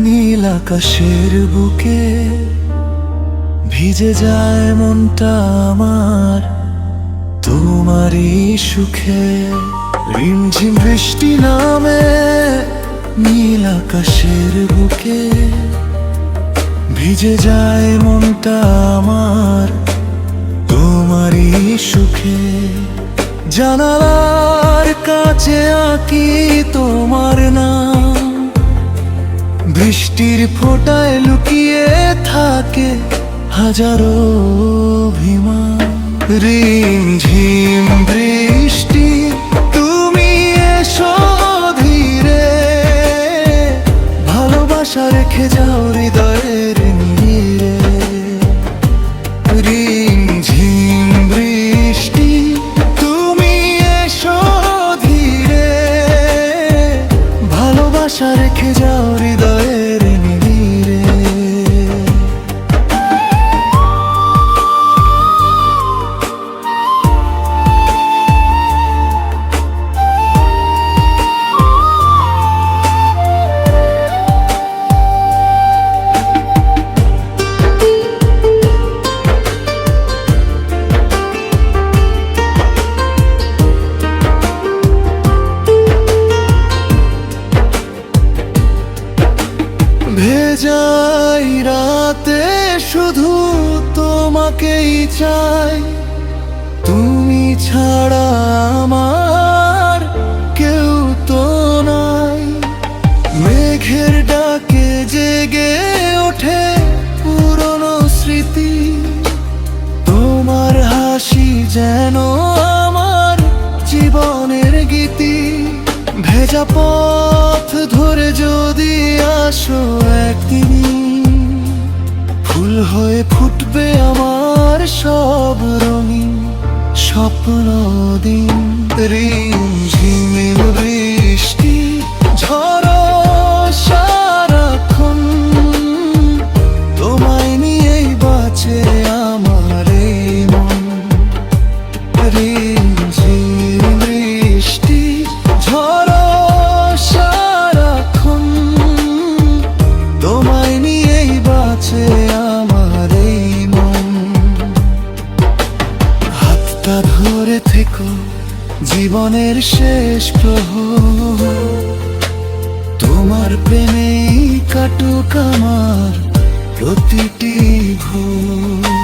নীল আকাশের বুকে ভিজে যায় মনটা আমার তোমারই সুখে। রিমঝিম বৃষ্টি নামে নীল আকাশের বুকে ভিজে যায় মনটা আমার তোমারই সুখে। জানালার কাছে আঁকি তোমার নাম, বৃষ্টির ফোঁটায় লুকিয়ে থাকে হাজারো অভিমান। রিমঝিম বৃষ্টি তুমি এসো ধীরে, ভালোবাসা রেখে যাও হৃদয়ের নীড়ে। রিমঝিম বৃষ্টি তুমি এসো ধীরে, ভালোবাসা রেখে যাও হৃদয়ের নীড়ে। ভেজাই রাতে শুধু তোমাকেই চাই, তুমি ছাড়া আমার কেউ তো নাই। মেঘের ডাকে জেগে ওঠে পুরনো স্মৃতি, তোমার হাসি যেন আমার জীবনের গীতি। ভেজা পথ ধরে যদি আসো একদিনই, ফুল হয়ে ফুটবে আমার সব রঙিন স্বপ্ন দিন। রিমঝিম বৃষ্টি ঝড়ো সারাক্ষণ, তোমায় নিয়েই বাঁচে আমার এই মন। রিমঝিম বৃষ্টি ঝড়ো সারাক্ষণ, তোমায় নিয়েই বাঁচে আমার এই মন। হাতটা ধরে থেকো জীবনের শেষ প্রহর, তোমার প্রেমেই কাটুক আমার প্রতিটি ভোর।